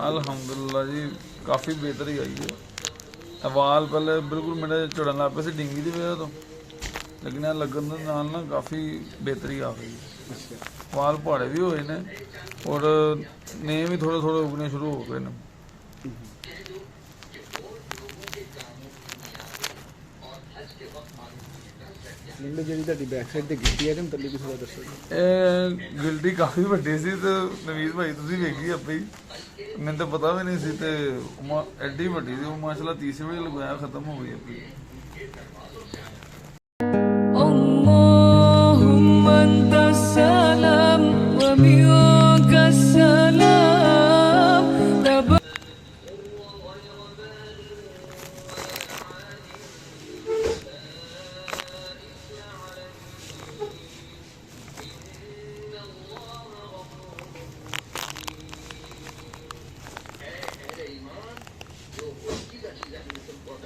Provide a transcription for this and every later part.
अल्हम्दुलिल्लाह जी काफ़ी बेहतरी आई है। वाल पहले बिल्कुल मेरे झड़न लग पे डिंगी की वजह तो, लेकिन यह लगन के नाल ना काफ़ी बेहतरी आ गई। वाल पहाड़े भी होए ने और नेम भी थोड़े थोड़े उगने शुरू हो गए ने। लिंग जी बैक साइड से गिट्टी है तली भी थोड़ा दसो। गिल्टी काफ़ी वड्डी सी ते नवीद भाई तुसीं वेखी आपे ही, मैंने तो पता भी नहीं सी ते एड्डी वड्डी सी, माशाल्लाह तीसरे वे लगाया खत्म हो गई अपनी। اللهم أنت السلام ومنك السلام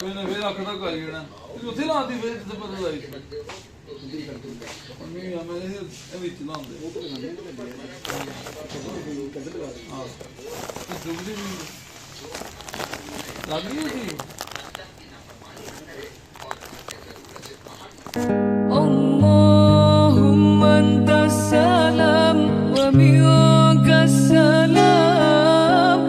मैंने फिर आखा तक आई जाना उत्थे लाती फिर जिथे पता लाई सी नहीं मैं विच लाते हाँ दुबली भी लग गई थी। اللهم أنت السلام ومنك السلام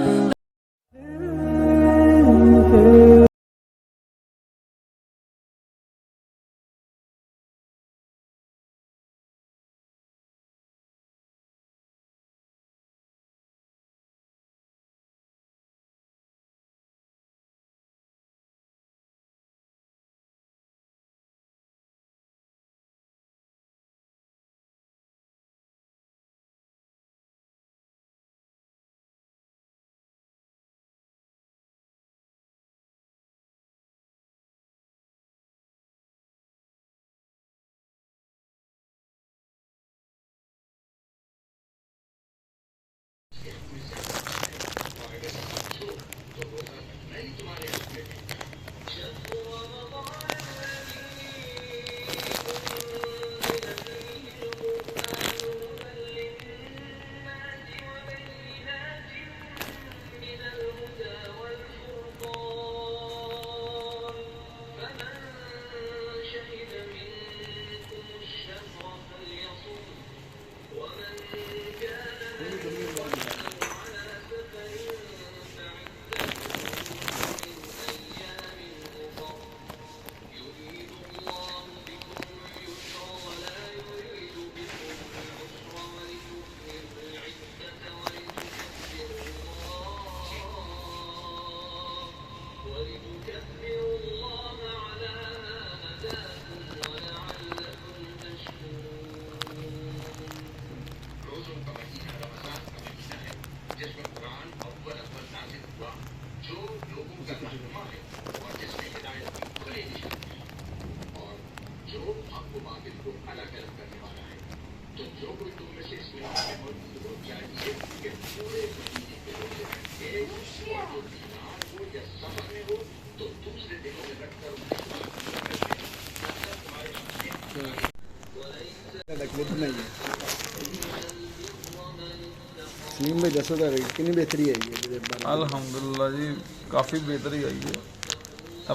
सलीम भाई दसो तो कितनी बेहतरी आई है। अल्हम्दुलिल्लाह जी काफ़ी बेहतरी आई है।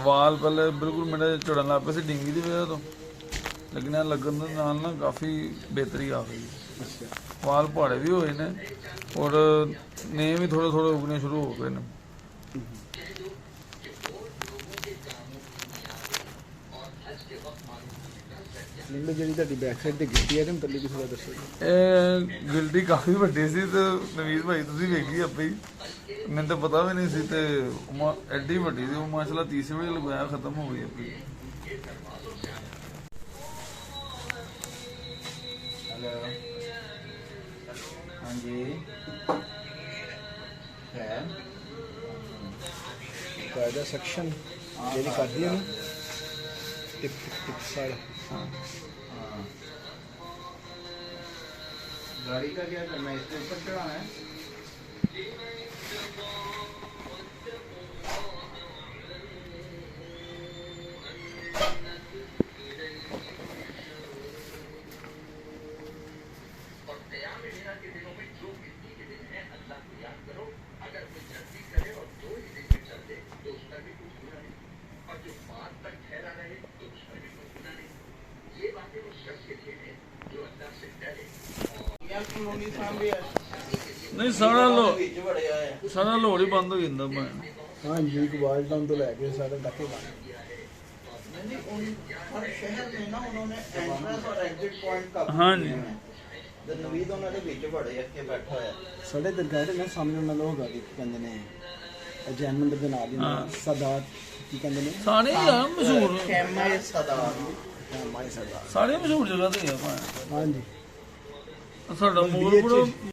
वाल पहले बिल्कुल मेरे झड़न लग पे डिंगी की वजह तो, लेकिन यह लगन के नाल ना काफ़ी बेहतरी आ गई। वाल पहाड़े भी होए ने और नेम भी थोड़े थोड़े उगने शुरू हो गए ने। लिंग जी बैक साइड से गिट्टी है तली भी थोड़ा दसो। गिल्टी काफ़ी वड्डी सी ते नवीद भाई तुसीं वेखी आपे ही, मैंने तो पता भी नहीं सी ते एड्डी वड्डी सी, माशाल्लाह तीसरे वे लगाया खत्म हो गई अपनी। हेलो हाँ जी है कायदा सेक्शन जी कर दिया ना टिप टिप सारा। हाँ गाड़ी का क्या करना है, इसके ऊपर चढ़ाना है। और क़याम के दिनों में जो गिनती के दिन है, अल्लाह को याद करो। अगर कोई ਯਾਰ ਕਲੋਨੀ ਸਾਹਮਣੇ ਆ ਨਹੀਂ ਸਾਰਾ ਲੋ ਵਿੱਚ ਵੜਿਆ ਹੈ ਸਾਰਾ ਲੋੜ ਹੀ ਬੰਦ ਹੋ ਜਾਂਦਾ ਮੈਂ ਹਾਂਜੀ ਗਵਾਲ ਟਾਊਨ ਤੋਂ ਲੈ ਕੇ ਸਾਰੇ ਡੱਕੇ ਬੰਦ नहीं उन हर शहर में ना उन्होंने एंट्रेंस और एग्जिट पॉइंट का हाँ जी। ਤੇ ਨਵੀਦ ਉਹਨਾਂ ਦੇ ਵਿੱਚ ਵੜੇ ਇੱਥੇ ਬੈਠਾ ਹੋਇਆ ਸਾਡੇ ਦਰਗਾਹ ਦੇ ਨਾ ਸਾਹਮਣੇ ਉਹਨਾਂ ਲੋਕ ਆ ਕੀ ਕਹਿੰਦੇ ਨੇ ਅਜੈਨ ਮੰਦਰ ਦੇ ਨਾਲ ਹੀ ਸਦਾਤ ਕੀ ਕਹਿੰਦੇ ਨੇ ਸਾਰੇ ਹੀ ਆ ਮਸ਼ਹੂਰ ਖੈਮਾ ਸਦਾ ਮਾਈ ਸਦਾਤ ਸਾਰੇ ਮਸ਼ਹੂਰ ਜਗ੍ਹਾ ਤੇ ਆ ਭਾਵੇਂ ਹਾਂਜੀ ਸਾਡਾ ਮੂਲ